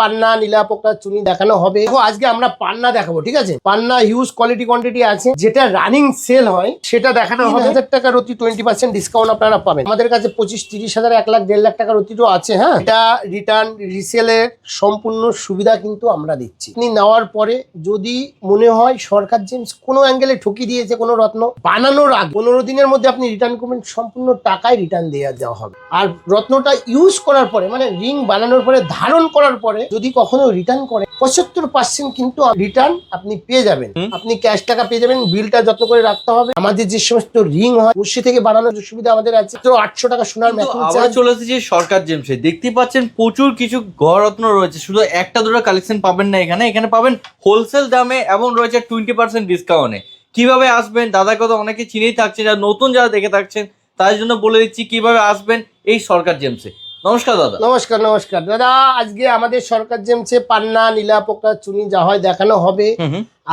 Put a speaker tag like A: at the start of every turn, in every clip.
A: পান্না নীলা পোকা চুনি দেখানো হবে। দেখো আজকে আমরা পান্না দেখাবো, ঠিক আছে? পান্না হিউজ কোয়ালিটি কোয়ান্টিটি আছে, যেটা রানিং সেল হয় সেটা দেখানো হবে। 3000 টাকার অতি 20% ডিসকাউন্ট আপনারা পাবেন আমাদের কাছে। 25-30 হাজার 1 লাখ 1.5 লাখ টাকার অতিও আছে। হ্যাঁ, এটা রিটার্ন রিসেলের সম্পূর্ণ সুবিধা কিন্তু আমরা দিচ্ছি। আপনি নেওয়ার পরে যদি মনে হয় সরকার জেমস কোনো অ্যাঙ্গেলে ঠকি দিয়েছে কোনো রত্ন, বানানোর আগে 15 দিনের মধ্যে আপনি রিটার্ন করবেন, সম্পূর্ণ টাকায় রিটার্ন দেওয়া হবে। আর রত্নটা ইউজ করার পরে মানে রিং বানানোর পরে ধারণ করার পরে যদি কখনো রিটার্ন করে 75% কিন্তু রিটার্ন আপনি পেয়ে যাবেন। আপনি ক্যাশ টাকা পেয়ে যাবেন, বিলটা যত্ন করে রাখতে হবে। আমাদের যে সমস্ত রিং হয় বসে থেকে বানানোর সুবিধা আমাদের আছে। তো 800 টাকা সোনার মেকিং চার্জ।
B: চলে এসেছি সরকার জেমসে, দেখতে পাচ্ছেন প্রচুর কিছু গহরত্ন রয়েছে। শুধু একটা দুটো কালেকশন পাবেন না এখানে পাবেন হোলসেল দামে এবং রয়েছে 20% ডিসকাউন্টে। কিভাবে আসবেন দাদাকে তো অনেকে চিনেই থাকছে, যারা নতুন যারা দেখে থাকছেন তার জন্য বলে দিচ্ছি কিভাবে আসবেন এই সরকার জেমসে। নমস্কার দাদা।
A: নমস্কার দাদা। আজকে আমাদের সরকার জেমসে পান্না নীলা পোকা চুনি যা হয় দেখানো হবে।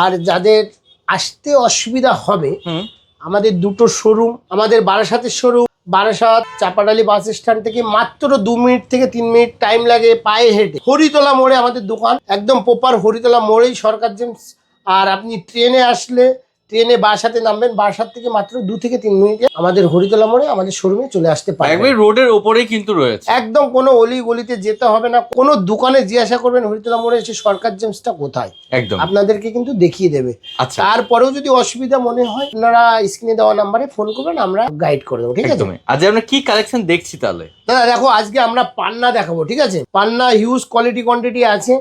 A: আর যাদের আসতে অসুবিধা হবে আমাদের দুটো শোরুম, আমাদের বারাসাতের showroom, Barasat Chapadali bus stand থেকে মাত্র 2 মিনিট থেকে 3 মিনিট টাইম লাগে পায়ে হেঁটে। হরিতলা মোড়ে আমাদের দোকান, একদম প্রপার হরিতলা মোড়েই সরকার জেমস। আর আপনি ট্রেনে আসলে ট্রেনে বারাসাতে নামবেন, বারাসাত থেকে মাত্র 2 থেকে 3 মিনিটে আমাদের হরিতলা মোড়ে আমাদের শোরুমে চলে আসতে পারবেন।
B: একদম রোডের ওপরেই কিন্তু রয়েছে,
A: একদম কোনো অলি গলিতে যেতে হবে না। কোনো দোকানে জিজ্ঞাসা করবেন হরিতলা মোড়ে এসে সরকার জেমসটা কোথায়,
B: একদম
A: আপনাদেরকে কিন্তু দেখিয়ে দেবে।
B: আচ্ছা,
A: তারপরেও যদি অসুবিধা মনে হয় আপনারা স্ক্রিনে দেওয়া নাম্বারে ফোন করবেন, আমরা গাইড করে দেবো, ঠিক আছে?
B: আজ আমরা কি কালেকশন দেখছি তাহলে
A: দাদা দেখো আজকে আমরা পান্না দেখাবো, ঠিক আছে? পান্না হিউজ কোয়ালিটি কোয়ান্টিটি আছে,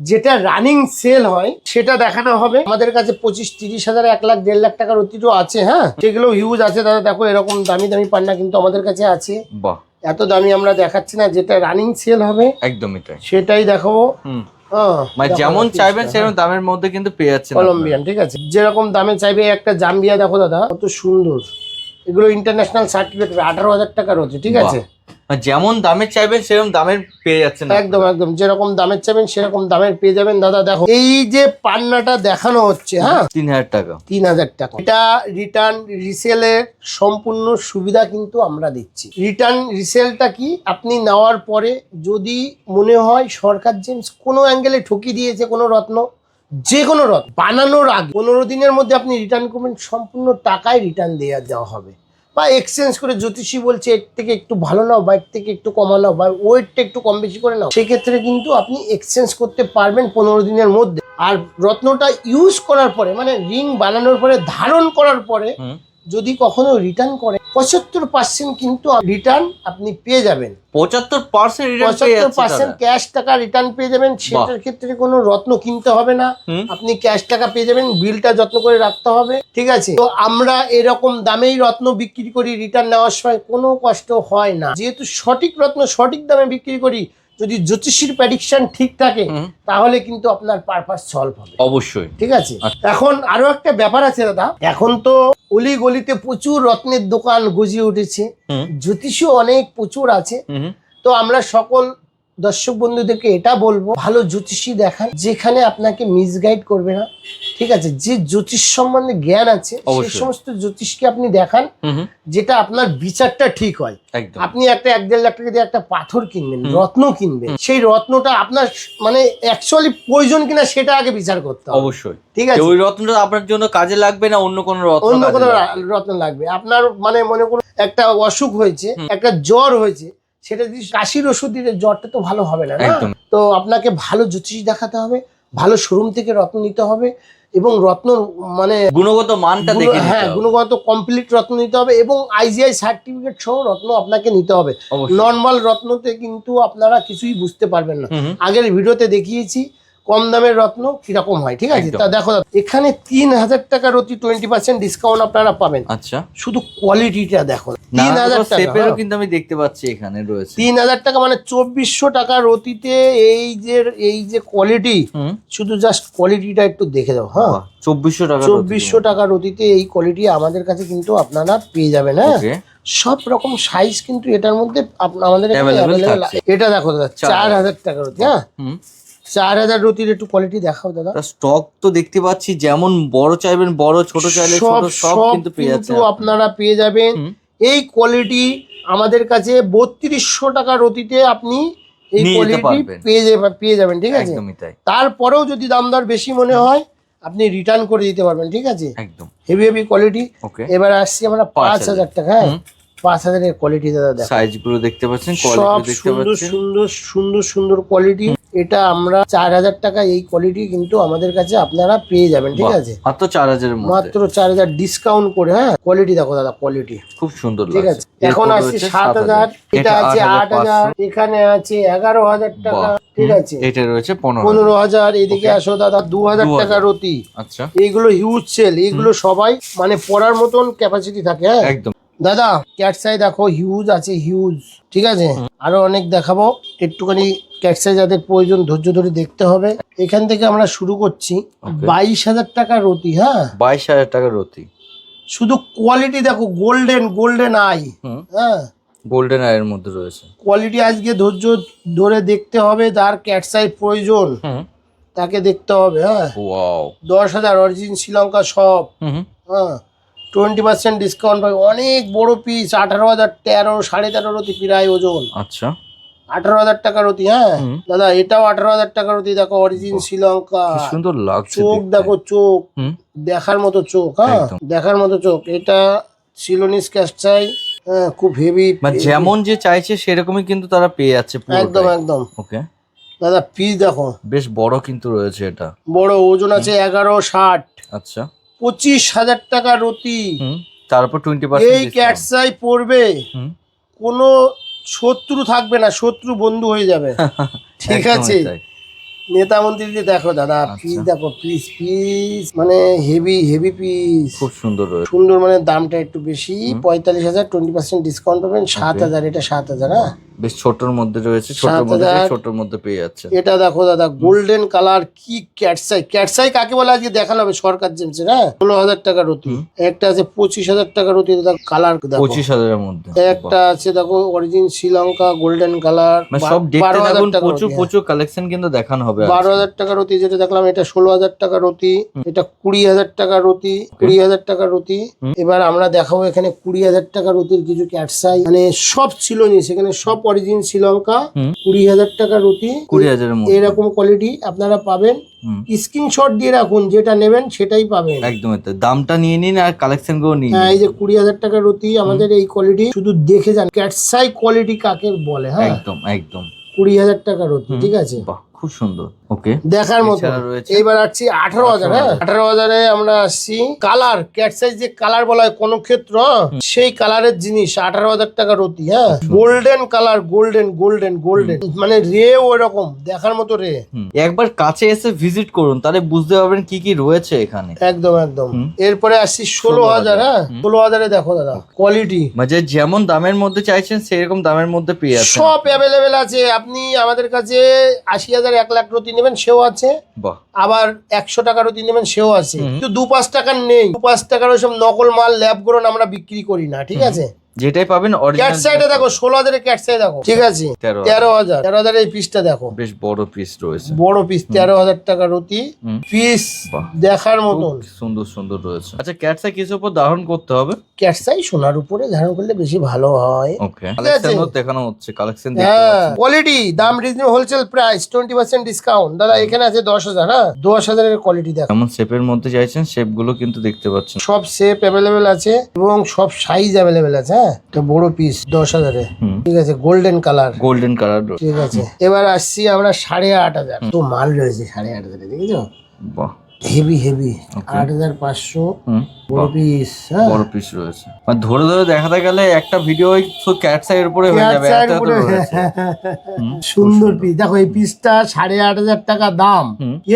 A: যেটা রানিং সেল হয় সেটা দেখানো হবে আমাদের কাছে। 25-30 হাজার 1 লাখ 1.5 লাখ টাকার অতিও আছে। হ্যাঁ, সেগুলো হিউজ আছে দাদা। দেখো এরকম দামি দামি পান্না কিন্তু আমাদের কাছে আছে।
B: বাহ,
A: এত দামি আমরা দেখাচ্ছি না, যেটা রানিং সেল হবে
B: একদমই তাই,
A: সেটাই দেখাবো।
B: মানে যেমন চাইবেন সেরকম দামের মধ্যে কিন্তু পেয়ে যাচ্ছেন
A: কলম্বিয়ান, ঠিক আছে? যেরকম দামে চাইবে। একটা জাম্বিয়া দেখো দাদা কত সুন্দর, এগুলো ইন্টারন্যাশনাল সার্টিফিকেট 18,000 টাকার হচ্ছে, ঠিক আছে?
B: যেমন দামের চাইবেন সেরকম দামের পেয়ে যাচ্ছেন।
A: একদম যেরকম দামের চাইবেন সেরকম দামের পেয়ে যাবেন দাদা। দেখো এই যে পান্নাটা দেখানো হচ্ছে, হ্যাঁ
B: 3,000 টাকা,
A: 3,000 টাকা। এটা রিটার্ন রিসেলের সম্পূর্ণ সুবিধা কিন্তু আমরা দিচ্ছি। রিটার্ন রিসেলটা কি, আপনি নেওয়ার পরে যদি মনে হয় সরকার জেমস কোনো অ্যাঙ্গেলে ঠকি দিয়েছে কোনো রত্ন, যে কোনো রত্ন বানানোর আগে 15 দিনের মধ্যে আপনি রিটার্ন করবেন, সম্পূর্ণ টাকায় রিটার্ন দেওয়া হবে। বা এক্সচেঞ্জ করে জ্যোতিষী বলছে এর থেকে একটু ভালো নাও বা এর থেকে একটু কমা নাও বা ওয়েটটা একটু কম বেশি করে নাও, সেক্ষেত্রে কিন্তু আপনি এক্সচেঞ্জ করতে পারবেন 15 দিনের মধ্যে। আর রত্নটা ইউজ করার পরে মানে রিং বানানোর পরে ধারণ করার পরে যদি কখনো রিটার্ন করে 75% কিন্তু রিটার্ন আপনি পেয়ে যাবেন। 75% ক্যাশ টাকা রিটার্ন পেয়ে যাবেন। সেটার ক্ষেত্রে কোনো রত্ন কিনতে হবে না, আপনি ক্যাশ টাকা পেয়ে যাবেন, বিলটা যত্ন করে রাখতে হবে, ঠিক আছে? তো আমরা এরকম দামেই রত্ন বিক্রি করি, রিটার্ন নেওয়ার সময় কোনো কষ্ট হয় না। যেহেতু সঠিক রত্ন সঠিক দামে বিক্রি করি, যদি জ্যোতিষীর প্রেডিকশন ঠিক থাকে তাহলে কিন্তু আপনার পারপাস সলভ হবে
B: অবশ্যই,
A: ঠিক আছে? এখন আরো একটা ব্যাপার আছে দাদা, এখন তো অলি গলিতে প্রচুর রত্নের দোকান গজিয়ে উঠেছে, জ্যোতিষও অনেক প্রচুর আছে। তো আমরা সকল দর্শক বন্ধুদেরকে এটা বলবো, ভালো জ্যোতিষী দেখান যেখানে আপনাকে মিসগাইড করবে না, ঠিক আছে? যে জ্যোতিষ সম্বন্ধে জ্ঞান আছে সেই সমস্ত জ্যোতিষকে আপনি দেখান, যেটা আপনার বিচারটা ঠিক হয়। আপনি একটা 1.5 লাখ টাকা দিয়ে একটা পাথর কিনবেন, রত্ন কিনবেন, সেই রত্নটা আপনার মানে অ্যাকচুয়ালি প্রয়োজন কিনা সেটা আগে বিচার করতে হবে।
B: অবশ্যই,
A: ঠিক আছে?
B: ওই রত্নটা আপনার জন্য কাজে লাগবে না অন্য কোনো
A: রত্ন লাগবে। আপনার মানে মনে করুন একটা অসুখ হয়েছে, একটা জ্বর হয়েছে, সেটা যদি কাশির ওষুধ দিতে জ্বরটা তো ভালো হবে না। তো আপনাকে ভালো জ্যোতিষ দেখাতে হবে, ভালো শোরুম থেকে রত্ন নিতে হবে এবং রত্ন মানে
B: গুণগত মানটা দেখে নিতে হবে।
A: হ্যাঁ, গুণগত কমপ্লিট রত্ন নিতে হবে এবং আইজিআই সার্টিফিকেট সহ রত্ন আপনাকে নিতে হবে। নর্মাল রত্নতে কিন্তু আপনারা কিছুই বুঝতে পারবেন না। আগের ভিডিওতে দেখিয়েছি কম দামের রত্ন কিরকম হয়, ঠিক আছে? তা দেখো এখানে 3,000 টাকার অতি 20% ডিসকাউন্ট আপনারা পাবেন।
B: আচ্ছা, শুধু
A: কোয়ালিটিটা দেখো, 3,000 টাকা
B: কিন্তু আমি দেখতে পাচ্ছি এখানে রয়েছে।
A: 3,000 টাকা মানে 2400 টাকার অতিতে এই যে কোয়ালিটি, শুধু জাস্ট কোয়ালিটিটা একটু দেখে দাও। হ্যাঁ, 2400 টাকার অতিতে এই কোয়ালিটি আমাদের কাছে কিন্তু আপনারা পেয়ে যাবেন। হ্যাঁ, সব রকম সাইজ কিন্তু এটার মধ্যে আমাদের অ্যাভেলেবল। এটা দেখো দাদা 4,000 টাকার অতি। হ্যাঁ, 4,000 রতির একটু কোয়ালিটি দেখাও দাদা।
B: স্টক তো দেখতে পাচ্ছি, যেমন বড় চাইবেন বড়, ছোট চাইলে ছোট, সব কিন্তু পেয়ে যাচ্ছেন,
A: আপনারা পেয়ে যাবেন। এই কোয়ালিটি আমাদের কাছে 3200 টাকা রতিতে আপনি এই
B: নিয়ে যেতে
A: কোয়ালিটি
B: পারবেন।
A: পেয়ে যাবেন, ঠিক আছে।
B: একদমই তাই,
A: তারপরেও যদি দাম দর বেশি মনে হয় আপনি রিটার্ন করে দিতে পারবেন, ঠিক আছে।
B: একদম।
A: Heavy heavy quality.
B: ওকে,
A: এবার আসছি আমরা 5,000 টাকা। হ্যাঁ, 5,000-এর কোয়ালিটি দাদা দেখো,
B: সাইজ গুলো দেখতে পাচ্ছেন,
A: সব
B: কোয়ালিটি দেখতে
A: সুন্দর
B: পাচ্ছেন।
A: সুন্দর সুন্দর সুন্দর কোয়ালিটি। এটা আমরা 4,000 টাকা এই কোয়ালিটি কিন্তু আমাদের কাছে আপনারা পেয়ে যাবেন, ঠিক
B: বাহ,
A: আছে।
B: মাত্র 4,000 এর মধ্যে,
A: মাত্র 4,000 ডিসকাউন্ট করে। হ্যাঁ, কোয়ালিটি দেখো দাদা, কোয়ালিটি
B: খুব সুন্দর
A: ঠিক
B: লাগছে।
A: আছে। এখন
B: এরপর
A: আসছে
B: রয়েছে
A: 7,000, এটা আছে 8,000,
B: 8,500,
A: এখানে আছে 11,000 টাকা,
B: বাহ,
A: ঠিক আছে।
B: এটা রয়েছে 15,000।
A: 15,000, এদিকে
B: Okay.
A: আসো দাদা 2,000 টাকা রতি।
B: আচ্ছা,
A: এইগুলো হিউজ সেল, এইগুলো সবাই মানে পড়ার মতন ক্যাপাসিটি থাকে। হ্যাঁ
B: একদম।
A: দাদা, ক্যাটসাই দেখো হিউজ আছে, হিউজ, ঠিক আছে। আরো অনেক দেখাবো, একটুখানি ক্যাটসাই যাদের প্রয়োজন ধৈর্য ধরে দেখতে হবে। এখান থেকে আমরা শুরু করছি।
B: Okay.
A: 22,000 টাকা রতি। হ্যাঁ,
B: 22,000 টাকা রতি।
A: শুধু কোয়ালিটি দেখো, গোল্ডেন গোল্ডেন আই। হ্যাঁ,
B: গোল্ডেন আয়ের মধ্যে রয়েছে।
A: কোয়ালিটি আজকে ধৈর্য ধরে দেখতে হবে, যার ক্যাটসাই প্রয়োজন তাকে দেখতে হবে। হ্যাঁ,
B: ওয়াও।
A: 10,000 অরিজিন শ্রীলঙ্কা সব। হ্যাঁ, 20% ডিসকাউন্ট পাবে। অনেক বড় পিস, 18,000, 13, 13.5 রতি প্রায় ওজন।
B: আচ্ছা,
A: 18,000 টাকা রতি। হ্যাঁ দাদা, এটাও 18,000 টাকা রতি। দেখো অরিজিন শ্রীলঙ্কা,
B: কি সুন্দর লাগছে
A: চোখ
B: দেখতে।
A: দেখো, চোখ দেখার মতো চোখ। হ্যাঁ,
B: একদম।
A: দেখার মতো চোখ। এটা সিলোনিস ক্যাটসাই। হ্যাঁ, খুব হেভি।
B: মানে যেমন যে চাইছে সেরকমই কিন্তু তারা পেয়ে যাচ্ছে
A: একদম একদম।
B: ওকে,
A: দাদা পিস দেখো,
B: বেশ বড় কিন্তু রয়েছে এটা।
A: বড় ওজন আছে 1160।
B: আচ্ছা,
A: 25,000 টাকা রতি।
B: তারপর 20%
A: এই ক্যাটসাই পড়বে, কোনো শত্রু থাকবে না, শত্রু বন্ধু হয়ে যাবে, ঠিক আছে। নেতা মন্ত্রীদের দেখো দাদা, পিস দেখো, পিস পিস মানে হেভি হেভি পিস,
B: খুব সুন্দর রয়েছে।
A: সুন্দর, মানে দামটা একটু বেশি। 45,000, 20% ডিসকাউন্ট পাবেন। 7,000, এটা 7,000। হ্যাঁ,
B: বেশ ছোটর মধ্যে রয়েছে, ছোটর মধ্যে, ছোটর মধ্যে পেয়ে যাচ্ছে।
A: এটা দেখো দাদা, গোল্ডেন কালার। কি ক্যাটসাই, ক্যাটসাই কাকে বলে আজকে দেখানো হবে। সরকার জেমসের। হ্যাঁ, 16,000 টাকা রতি। একটা আছে 25,000 টাকা রতি। দাদা কালার দেখো,
B: 25,000 এর মধ্যে।
A: একটা আছে দেখো অরিজিন শ্রীলঙ্কা গোল্ডেন কালার।
B: মানে সব দেখতে থাকুন,
A: 12,000
B: প্রচুর প্রচুর কালেকশন কিন্তু দেখানো হবে।
A: 12,000 টাকা রতি যেটা দেখলাম, এটা 16,000 টাকা রতি। এটা 20,000 টাকা রতি, 20,000 টাকা রতি। এবার আমরা দেখাবো এখানে 20,000 টাকা রতির কিছু ক্যাটসাই, মানে সব ছিল নি সেখানে, সব অরিজিন শ্রীলঙ্কা। 20,000 টাকা রতি,
B: 20,000 এর মধ্যে
A: এরকম কোয়ালিটি আপনারা পাবেন। স্ক্রিনশট দিয়ে রাখুন, যেটা নেবেন সেটাই পাবেন।
B: একদম, দামটা নিয়ে নিন আর কালেকশন গুলো নিন।
A: হ্যাঁ, এই যে 20,000 টাকা রতি আমাদের এই কোয়ালিটি, শুধু দেখে যান ক্যাটসাই কোয়ালিটি কাকে বলে। হ্যাঁ,
B: একদম একদম।
A: 20,000 টাকা রতি, ঠিক আছে।
B: বাহ, খুব সুন্দর। ওকে,
A: দেখার মতো। এইবার আসছি 18,000। হ্যাঁ, 18,000-এ আমরা আসছি কালার ক্যাটসাই, যে কালার বলা হয় কোন ক্ষেত্র, সেই কালারের জিনিস 18,000 টাকা রতি। হ্যাঁ, golden colour, golden golden golden, মানে রে ওই রকম দেখার মতো রে।
B: একবার কাছে এসে ভিজিট করুন, তাহলে বুঝতে পারবেন কি কি রয়েছে এখানে।
A: একদম একদম। এরপরে আসছি 16,000। হ্যাঁ, 16,000-এ দেখো দাদা কোয়ালিটি,
B: মানে যেমন দামের মধ্যে চাইছেন সেরকম দামের মধ্যে পেয়ে যাচ্ছেন।
A: সব অ্যাভেলেবেল আছে। আপনি আমাদের কাছে 80,000, 1 লাখ রতি নেবেন সেও আছে,
B: বাহ,
A: আবার 100 টাকা রতি নেবেন সেও আছে। কিন্তু 2-5 টাকার নেই। 2-5 টাকার ওইসব নকল মাল ল্যাব গ্রোন আমরা বিক্রি করি না, ঠিক আছে।
B: যেটাই পাবেন অরিজিনাল।
A: ক্যাটসাইটা দেখো 16,000-এর ক্যাটসাই দেখো, ঠিক আছে। 13,000 এই পিসটা দেখো,
B: বেশ বড় পিস রয়েছে,
A: বড় পিস। 13,000 টাকা রতি পিস,
B: বাহ,
A: দেখার মতন
B: সুন্দর সুন্দর রয়েছে। আচ্ছা, ক্যাটসাই কিসের উপর ধারণ করতে হবে?
A: ক্যাটসাই সোনার উপরে ধারণ করলে বেশি ভালো হয়।
B: ওকে, কালেকশন দেখানো হচ্ছে, কালেকশন দেখতে
A: হ্যাঁ,
B: পাচ্ছেন।
A: কোয়ালিটি, দাম রিজনেবল, হোলসেল প্রাইস, 20% ডিসকাউন্ট। দাদা এখানে আছে 10,000। হ্যাঁ, 10,000-এর কোয়ালিটি দেখো,
B: যেমন শেপের মধ্যে চাইছেন শেপ গুলো কিন্তু দেখতে পাচ্ছেন।
A: সব শেপ অ্যাভেলেবেল আছে এবং সব সাইজ অ্যাভেলেবেল আছে। হ্যাঁ, এটা বড় পিস 10,000-এ, ঠিক আছে। গোল্ডেন কালার,
B: গোল্ডেন কালার,
A: ঠিক আছে। এবার আসছি আমরা 8,500। তো মাল রয়েছে 8,500-এ, দেখেছো।
B: বাহ,
A: হেভি হেভি। 8,500 বড় পিস। হ্যাঁ,
B: বড় পিস রয়েছে। মানে ধরে ধরে দেখাতে গেলে একটা ভিডিও ক্যাটসাই এর উপরে হয়ে যাবে,
A: ক্যাটসাইয়ের
B: এত এত
A: উপরে।
B: রয়েছে।
A: সুন্দর পিস দেখো, এই পিসটা 8,500 টাকা দাম।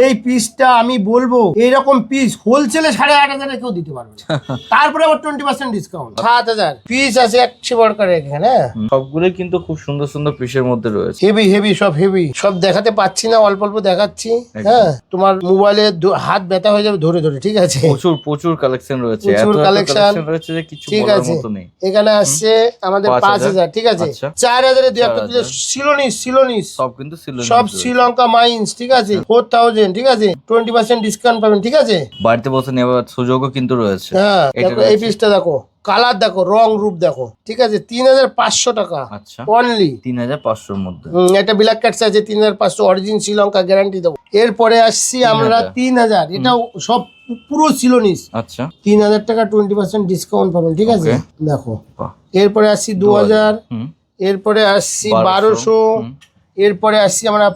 A: এই পিসটা আমি বলবো এইরকম পিস হোলসেলে 8,500-এ কেউ দিতে পারবে না। তারপরে আবার 20% ডিসকাউন্ট। 7,000 পিস আছে একশো বড়কার এখানে।
B: সবগুলোই কিন্তু খুব সুন্দর সুন্দর পিসের মধ্যে রয়েছে।
A: হেভি হেভি, সব হেভি। সব দেখাতে পাচ্ছি না, অল্প অল্প দেখাচ্ছি। হ্যাঁ, তোমার মোবাইলে হাত ব্যথা হয়ে যাবে ধরে ধরে, ঠিক আছে।
B: প্রচুর প্রচুর কালেকশন রয়েছে,
A: প্রচুর
B: এত
A: কালেকশন
B: রয়েছে যে কিছু
A: ঠিক
B: বলার
A: আছে।
B: মতো নেই।
A: এখানে আসছে আমাদের 5,000, ঠিক আছে।
B: আচ্ছা।
A: 4,000-এ দুই একটা দিলে সিলোনিস, সিলোনিস
B: সব কিন্তু সিলভার
A: সব শ্রীলঙ্কা মাইন্স, ঠিক আছে। 4,000, ঠিক আছে। 20% ডিসকাউন্ট পাবেন, ঠিক আছে।
B: বাড়িতে বসে নেওয়ার সুযোগও কিন্তু রয়েছে।
A: হ্যাঁ,
B: এটা
A: দেখো এই পিসটা দেখো, কালার দেখো, রং রূপ দেখো, ঠিক আছে, 3500 টাকা
B: আচ্ছা
A: অনলি।
B: 3500 মধ্যে
A: এটা ব্ল্যাক ক্যাটস আছে 3500, অরিজিন শ্রীলঙ্কা, গ্যারান্টি দেবো। এরপরে আসছি আমরা 3000, এটাও সব পুরো সিলোনিস।
B: আচ্ছা
A: 3000 টাকা 20% ডিসকাউন্ট পাবেন, ঠিক আছে। দেখো
B: বাহ।
A: এরপরে আসছি 2000,
B: হুম
A: এরপরে আসছি 1200, এরপরে আসছি আমরা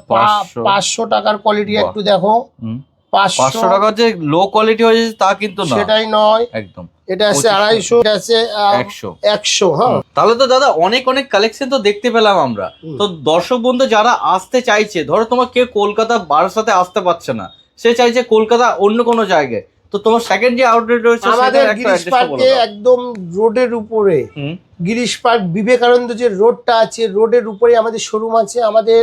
A: 500 টাকার কোয়ালিটি একটু দেখো।
B: 500 টাকা যে লো কোয়ালিটি হয়ে যাচ্ছে তা কিন্তু না,
A: সেটাই নয়,
B: একদম।
A: এটা আছে 250, এটা আছে 100। হ্যাঁ,
B: তাহলে তো দাদা অনেক অনেক কালেকশন তো দেখতে পেলাম আমরা। তো দর্শক বন্ধু যারা আসতে চাইছে, ধরো তোমার কেউ কলকাতা বারাসাতে আসতে পারছে না, সে চাইছে কলকাতা অন্য কোনো জায়গায়, তো তোমার সেকেন্ড যে আউটলেট রয়েছে
A: আমাদের গিরিশ পার্কে একদম রোডের উপরে, গিরিশ পার্ক বিবেকানন্দ যে রোডটা আছে, রোডের উপরে আমাদের শোরুম আছে। আমাদের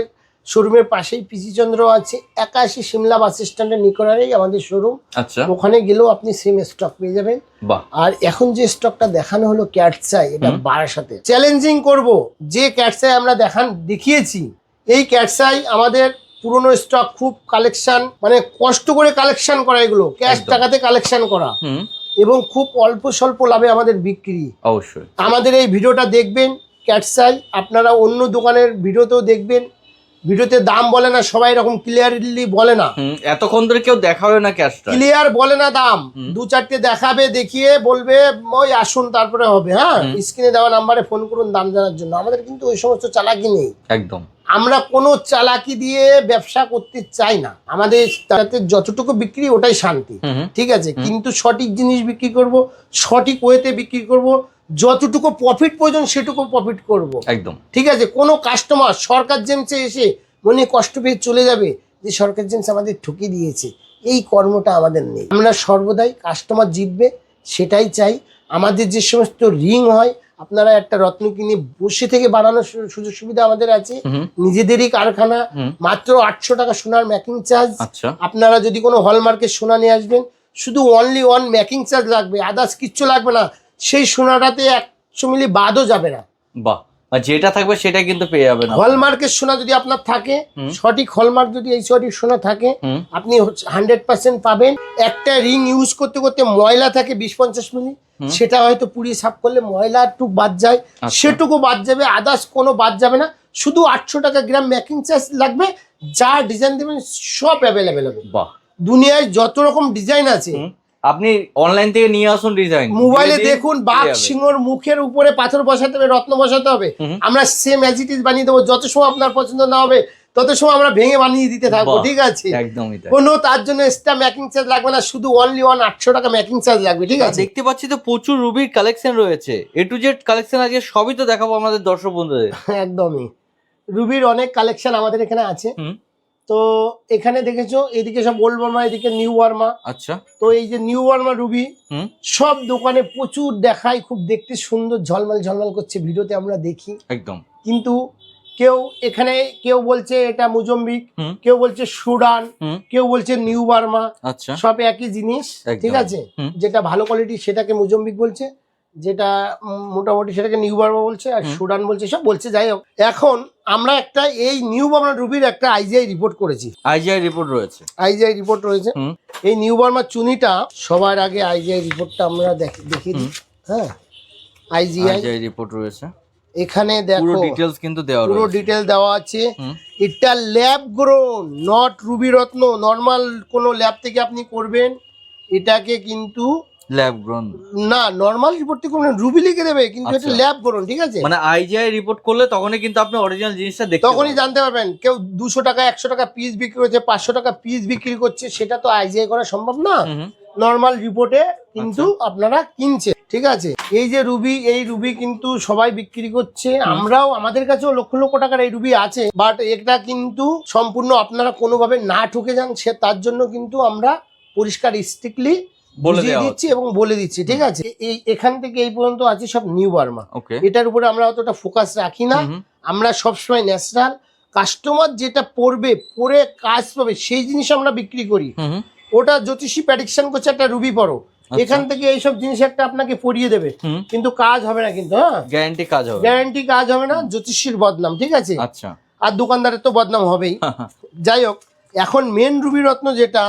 A: শোরুমের পাশেই পিসি চন্দ্র আছে, 81 সিমলা বাস স্ট্যান্ডের নিকটেই আমাদের শোরুম।
B: আচ্ছা,
A: ওখানে গেলেও আপনি সেম স্টক পেয়ে যাবেন।
B: বাহ।
A: আর এখন যে স্টকটা দেখানো হলো ক্যাটসাই, এটা বারাসাতে চ্যালেঞ্জিং করব, যে ক্যাটসাই আমরা দেখিয়েছি, এই ক্যাটসাই আমাদের পুরনো স্টক, খুব কালেকশন, মানে কষ্ট করে কালেকশন করা, এগুলো ক্যাশ টাকাতে কালেকশন করা, এবং খুব অল্প স্বল্প লাভে আমাদের বিক্রি।
B: অবশ্যই
A: আমাদের এই ভিডিওটা দেখবেন ক্যাটসাই, আপনারা অন্য দোকানের ভিডিওতেও দেখবেন, ভিডিওতে দাম বলে না সবাই, এরকম ক্লিয়ারলি বলে না,
B: এতক্ষণ ধরে কেউ দেখাবে না ক্যাশটা,
A: ক্লিয়ার বলে না দাম, দু চারটে দেখাবে, দেখিয়ে বলবে ওই আসুন তারপরে হবে। হ্যাঁ, স্ক্রিনে দেওয়া নাম্বারে ফোন করুন দাম জানার জন্য। আমাদের কিন্তু ওই সমস্ত চালাকি নেই,
B: একদম।
A: আমরা কোনো চালাকি দিয়ে ব্যবসা করতে চাই না, আমাদের তাতে যতটুকু বিক্রি ওটাই শান্তি, ঠিক আছে। কিন্তু সঠিক জিনিস বিক্রি করব, সঠিক ওয়েতে বিক্রি করব, যতটুকু প্রফিট প্রয়োজন সেটুকু প্রফিট করব,
B: একদম,
A: ঠিক আছে। কোনো কাস্টমার সরকার জেমসে এসে মনে কষ্ট পেয়ে চলে যাবে যে সরকার জেমস আমাদের ঠকিয়ে দিয়েছে, এই কর্মটা আমাদের নেই। আমরা সর্বদাই কাস্টমার জিতবে সেটাই চাই। আমাদের যে সমস্ত রিং হয়, আপনারা একটা রত্ন কিনে বসে থেকে বানানোর সুযোগ সুবিধা আমাদের আছে, নিজেদেরই কারখানা, মাত্র 800 টাকা সোনার মেকিং চার্জ। আপনারা যদি কোনো হলমার্কের সোনা নিয়ে আসবেন, শুধু অনলি ওয়ান মেকিং চার্জ লাগবে, আদার্স কিচ্ছু লাগবে না। সেই সোনাটাতে 100 মিলি বাদও যাবে না,
B: বাহ। আর যেটা থাকবে সেটা কিন্তু পেয়ে যাবেন।
A: হলমার্কের সোনা যদি আপনার থাকে, সঠিক হলমার্ক যদি এই সঠিক সোনা থাকে, আপনি 100% পাবেন। একটা রিং ইউজ করতে করতে ময়লা থাকে 20-50 মিলি, সেটা হয়তো পুড়িয়ে সাফ করলে ময়লা একটু বাদ যায়, সেটুকু বাদ যাবে, আদার্স কোনো বাদ যাবে না। শুধু 800 টাকা গ্রাম মেকিং চার্জ লাগবে, যা ডিজাইন দেবেন সব অ্যাভেলেবেল হবে।
B: বাহ,
A: দুনিয়ায় যত রকম ডিজাইন আছে
B: আপনি অনলাইন থেকে নিয়ে আসুন ডিজাইন,
A: মোবাইলে দেখুন, বাঘ সিংহর মুখের উপরে পাথর বসাতে হবে, রত্ন বসাতে হবে, আমরা সেম অ্যাজ ইট ইজ বানিয়ে দেবো। যত সময় আপনার পছন্দ না হবে তত সময় আমরা ভেঙে বানিয়ে দিতে থাকবো, ঠিক আছে।
B: একদমই তাই।
A: কোনো তার জন্য এক্সট্রা মেকিং চার্জ লাগবে না, শুধু অনলি 800 টাকা মেকিং চার্জ লাগবে, ঠিক আছে।
B: দেখতে পাচ্ছি তো প্রচুর রুবির কালেকশন রয়েছে, A to Z কালেকশন আজকে সবই তো দেখাবো আমাদের দর্শক বন্ধুদের।
A: একদমই, রুবির অনেক কালেকশন আমাদের এখানে আছে। তো এখানে দেখেছো এদিকে সব ওল্ড বার্মা, এদিকে নিউ বার্মা।
B: আচ্ছা,
A: তো এই যে নিউ বার্মা রুবি সব দোকানে প্রচুর দেখায়, খুব দেখতে সুন্দর, ঝলমল ঝলমল করছে, ভিডিওতে আমরা দেখি
B: একদম।
A: কিন্তু এখানে কেউ বলছে এটা মোজাম্বিক, কেউ বলছে সুডান, কেউ বলছে নিউ বার্মা।
B: আচ্ছা,
A: সব একই জিনিস, ঠিক আছে। যেটা ভালো কোয়ালিটি সেটাকে মোজাম্বিক বলছে, যেটা মোটামুটি সেটাকে নিউ বার্মা বলছে, আর সুডান বলছে, সব বলছে। যাই হোক, এখন আমরা একটা এই নিউ বার্মা রুবির একটা আইজিআই রিপোর্ট করেছি।
B: আইজিআই রিপোর্ট রয়েছে,
A: আইজিআই রিপোর্ট রয়েছে। এই নিউ বার্মা চুনিটা সবার আগে আইজিআই রিপোর্টটা আমরা দেখিয়ে দিই। হ্যাঁ, আইজিআই
B: রিপোর্ট রয়েছে,
A: এখানে দেখো
B: পুরো ডিটেইলস কিন্তু দেওয়া রয়েছে,
A: পুরো ডিটেইল দেওয়া আছে। এটা lab grown, not Ruby Ratna. Normal কোন ল্যাব থেকে আপনি করবেন, এটাকে কিন্তু
B: ল্যাব গ্রোন
A: না, নরমাল রিপোর্ট থেকে রুবি লিখে দেবে, কিন্তু এটা ল্যাব গ্রোন, ঠিক আছে।
B: মানে আইজিআই রিপোর্ট করলে তখনই কিন্তু আপনি অরিজিনাল জিনিসটা দেখতে পাবেন,
A: তখনই জানতে পারবেন। কেউ 200 টাকা 100 টাকা পিস বিক্রি করছে, 500 টাকা পিস বিক্রি করছে, সেটা তো আইজিআই করা সম্ভব না। নরমাল রিপোর্টে কিন্তু আপনারা কিনছে, ঠিক আছে। এই যে রুবি, এই রুবি কিন্তু সবাই বিক্রি করছে, আমরাও, আমাদের কাছেও লক্ষ লক্ষ টাকার এই রুবি আছে, বাট এটা কিন্তু সম্পূর্ণ আপনারা কোনোভাবে না ঠকে যান, সে তার জন্য কিন্তু আমরা পরিষ্কার স্ট্রিক্টলি বলে দিচ্ছি এবং বলে দিচ্ছি, ঠিক আছে। এই এখান থেকে এই পর্যন্ত আছে সব নিউ বার্মা। এটার উপরে আমরা অতটা ফোকাস রাখি না, আমরা সবসময় ন্যাচারাল, কাস্টমার যেটা পড়বে, পরে কাজ পাবে, সেই জিনিস আমরা বিক্রি করি। ওটা জ্যোতিষী প্রেডিকশন করছে একটা রুবি পড়ো, এখান থেকে এইসব জিনিস একটা আপনাকে পড়িয়ে দেবে, কিন্তু কাজ হবে না, কিন্তু হ্যাঁ, গ্যারান্টি কাজ হবে না, জ্যোতিষীর বদনাম, ঠিক আছে।
B: আচ্ছা,
A: আর দোকানদারের তো বদনাম হবেই। যাই হোক, এখন মেন রুবি রত্ন যেটা,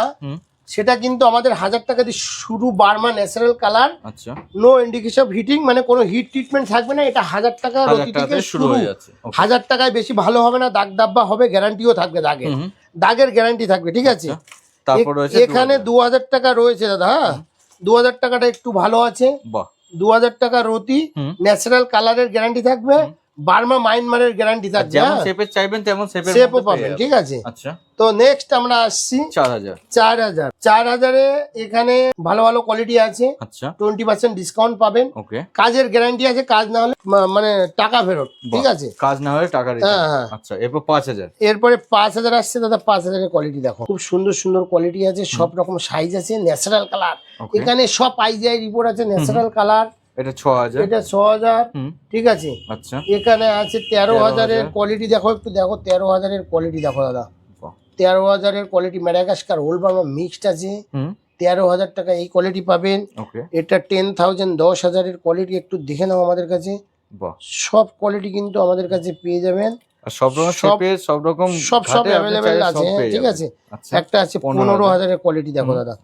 A: সেটা কিন্তু আমাদের 1000 টাকা দিয়ে শুরু, বার্মা ন্যাচারাল কালার,
B: আচ্ছা
A: নো ইন্ডিকেশন অফ হিটিং, মানে কোনো হিট ট্রিটমেন্ট থাকবে না। এটা 1000 টাকা
B: 1000
A: রতি
B: টাকা
A: থেকে
B: থেকে শুরু হয়ে যাচ্ছে। Okay.
A: 1000 টাকায় বেশি ভালো হবে না, দাগ দাব্বা হবে, গ্যারান্টিও থাকবে দাগের,
B: হুম।
A: দাগের গ্যারান্টি থাকবে, ঠিক আছে।
B: তারপর রয়েছে
A: এখানে 2000 টাকা রয়েছে দাদা, হ্যাঁ 2000 টাকাটা একটু ভালো আছে,
B: বাহ
A: 2000 টাকা রতি,
B: হুম।
A: ন্যাচারাল কালারের গ্যারান্টি থাকবে, বার্মা মাইনমারের গ্যারান্টি থাকবে,
B: যেমন
A: হ্যাঁ
B: শেপের চাইবেন তেমন শেপের
A: শেপও পাবেন, ঠিক আছে।
B: আচ্ছা
A: তো নেক্সট আমরা আসছি
B: 4000
A: 4000 এখানে ভালো ভালো কোয়ালিটি আছে,
B: আচ্ছা
A: 20% ডিসকাউন্ট পাবেন,
B: ওকে
A: কাজের গ্যারান্টি আছে, কাজ না হলে মানে টাকা ফেরত, ঠিক আছে।
B: কাজ না হলে টাকা return।
A: হ্যাঁ, হ্যাঁ।
B: আচ্ছা এরপর 5000
A: এরপরে 5000 আসছে দাদা, 5000 এর কোয়ালিটি দেখো, খুব সুন্দর সুন্দর কোয়ালিটি আছে, সব রকম সাইজ আছে, ন্যাচারাল কালার,
B: Okay.
A: এখানে সব আইজিআই রিপোর্ট আছে, ন্যাচারাল কালার,
B: এটা 6000
A: এটা 6000,
B: হুম
A: ঠিক আছে।
B: আচ্ছা
A: এখানে আছে 13000 এর
B: 13,000
A: কোয়ালিটি দেখো, একটু দেখো 13000 এর কোয়ালিটি দেখো দাদা,
B: বাহ।
A: 13000 এর কোয়ালিটি ম্যাডাগাস্কার হোলবার্মা মিক্সড আছে,
B: হুম
A: 13000 টাকা এই কোয়ালিটি পাবেন।
B: ওকে
A: এটা 10,000 10,000 এর কোয়ালিটি, একটু দেখে নাও আমাদের কাছে,
B: বাহ
A: সব কোয়ালিটি কিন্তু আমাদের কাছে পেয়ে যাবেন,
B: আর সব রকম
A: সব-
B: শেপের সব রকম
A: সব
B: ঘাটে আপনি
A: অ্যাভেলেবেল
B: চাইলে
A: আছে,
B: সব পেয়ে
A: ঠিক
B: যাবেন।
A: আছে।
B: আচ্ছা
A: একটা আছে 15,000 এর কোয়ালিটি দেখো দাদা,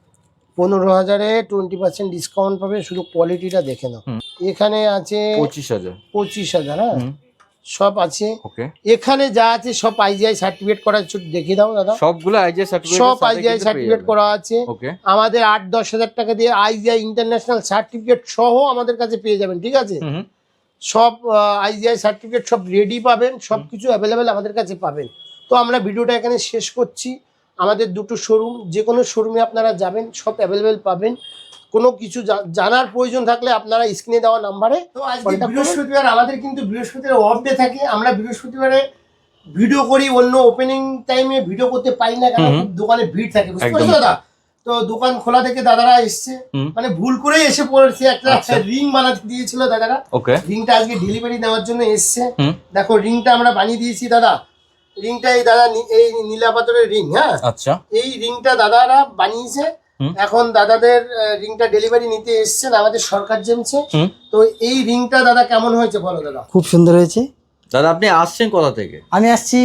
A: 15,000 এ 20% ডিসকাউন্ট পাবে, শুধু কোয়ালিটিটা দেখে নাও।
B: হুম।
A: এখানে আছে
B: 25000
A: 25,000, হ্যাঁ
B: হুম
A: সব আছে।
B: ওকে
A: এখানে যা আছে সব আইজিআই সার্টিফিকেট করা, একটু দেখিয়ে দাও দাদা,
B: সবগুলো আইজিআই সার্টিফিকেট
A: সব আইজিআই সার্টিফিকেট করা আছে।
B: ওকে
A: আমাদের 8-10,000 টাকা দিয়ে আইজিআই ইন্টারন্যাশনাল সার্টিফিকেট সহ আমাদের কাছে পেয়ে যাবেন, ঠিক আছে।
B: হুম
A: সব আইজিআই সার্টিফিকেট সব রেডি পাবেন, সব কিছু অ্যাভেলেবেল আমাদের কাছে পাবেন। তো আমরা ভিডিওটা এখানে শেষ করছি। আমাদের দুটো শোরুম, যে কোনো শোরুমে আপনারা যাবেন, সব অ্যাভেলেবেল পাবেন। কোনো কিছু জানার প্রয়োজন থাকলে আপনারা স্ক্রিনে দেওয়া নাম্বারে। তো আজকে বৃহস্পতিবার, আমাদের কিন্তু বৃহস্পতিবার অফ ডে থাকে, আমরা বৃহস্পতিবারে ভিডিও করি, অন্য ওপেনিং টাইমে ভিডিও করতে পারি না, কারণ খুব দোকানে ভিড় থাকে, বুঝতে
B: একদম।
A: পারছো দাদা। তো দোকান খোলা থেকে দাদারা এসছে,
B: হুম।
A: মানে ভুল করেই এসে পড়েছে, একটা
B: আচ্ছা।
A: রিং বানাতে দিয়েছিল দাদারা,
B: ওকে
A: রিংটা আজকে ডেলিভারি দেওয়ার জন্য এসছে।
B: হুম
A: দেখো রিংটা আমরা বানিয়ে দিয়েছি দাদা, রিংটা এই দাদা এই নীলা পাথরের রিং, হ্যাঁ
B: আচ্ছা
A: এই রিংটা দাদারা বানিয়েছে।
B: হুম।
A: এখন দাদাদের রিংটা ডেলিভারি নিতে এসছেন আমাদের সরকার জেমসে।
B: হুম
A: তো এই রিংটা দাদা কেমন হয়েছে বলো দাদা।
C: খুব সুন্দর হয়েছে।
B: দাদা আপনি আসছেন কোথা থেকে?
C: আমি আসছি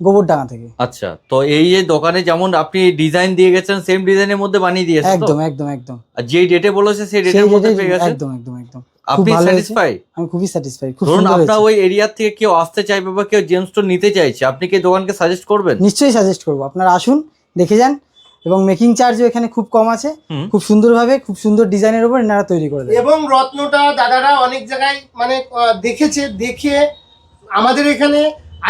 C: গোবরডাঙ্গা থেকে।
B: আচ্ছা তো এই যে দোকানে যেমন আপনি ডিজাইন দিয়ে গেছেন সেম ডিজাইনের মধ্যে বানিয়ে দিয়েছেন তো?
C: একদম একদম একদম
B: আর যেই ডেটে বলেছে সেই
C: সেই
B: ডেটের মধ্যে
C: ডেটে
B: পেয়ে গেছেন?
C: একদম একদম একদম খুব
B: আপনি
C: ভালো হয়েছে।
B: স্যাটিসফাই?
C: আমি খুবই স্যাটিসফাই, খুব
B: ধরুন
C: সুন্দর
B: আপনার
C: হয়েছে।
B: ওই এরিয়া থেকে কেউ আসতে চাইবে বা কেউ জেমস স্টোর নিতে চাইছে, আপনি কি দোকানকে সাজেস্ট করবেন?
C: নিশ্চয়ই সাজেস্ট করবো, আপনারা আসুন দেখে যান। এবং মেকিং চার্জও এখানে খুব কম আছে,
B: হুম।
C: খুব সুন্দরভাবে খুব সুন্দর ডিজাইনের উপর এনারা তৈরি করে দেন।
A: এবং রত্নটা দাদারা অনেক জায়গায় মানে দেখেছে, দেখে আমাদের এখানে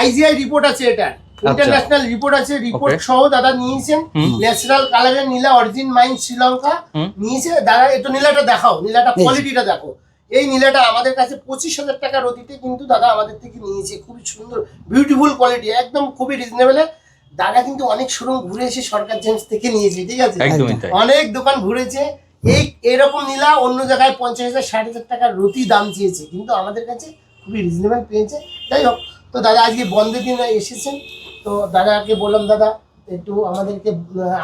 A: আইজিআই রিপোর্ট আছে, এটা ইন্টারন্যাশনাল রিপোর্ট আছে, রিপোর্ট
B: Okay.
A: সহ দাদা নিয়েছেন।
B: হুম।
A: ন্যাচারাল কালারের নীলা, অরিজিন মাইন শ্রীলঙ্কা
B: হুম।
A: নিয়েছে দাদা। একটু নীলাটা দেখাও, নীলাটা
C: এই যে।
A: কোয়ালিটিটা দেখো। এই নীলাটা আমাদের কাছে 25,000 টাকা রতিতে কিন্তু দাদা আমাদের থেকে নিয়েছে, খুবই সুন্দর বিউটিফুল কোয়ালিটি, একদম খুবই রিজনেবলে। দাদা কিন্তু অনেক শোরুম ঘুরে এসে সরকার জেমস থেকে নিয়েছে, ঠিক আছে।
B: একদমই তাই।
A: অনেক দোকান ঘুরেছে। এরকম নীলা অন্য জায়গায় 50,000 60,000 টাকার রতি দাম চেয়েছে, কিন্তু আমাদের কাছে খুবই রিজনেবল পেয়েছে। যাই হোক, তো দাদা আজকে বন্ধের দিন এসেছেন, তো দাদাকে বললাম দাদা একটু আমাদেরকে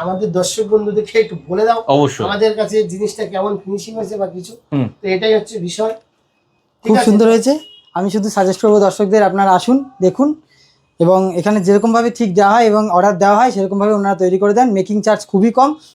A: আমাদের দর্শক বন্ধুদেরকে একটু বলে দাও
B: অবশ্যই।
A: আমাদের কাছে জিনিসটা কেমন ফিনিশিং হয়েছে বা কিছু।
B: হুম।
A: তো এটাই হচ্ছে বিষয়, ঠিক
C: খুব
A: আছে?
C: সুন্দর হয়েছে। আমি শুধু সাজেস্ট করবো দর্শকদের, আপনারা আসুন দেখুন, এবং এখানে যেরকমভাবে ঠিক দেওয়া হয় এবং অর্ডার দেওয়া হয় সেরকমভাবে ওনারা তৈরি করে দেন। মেকিং চার্জ খুবই কম।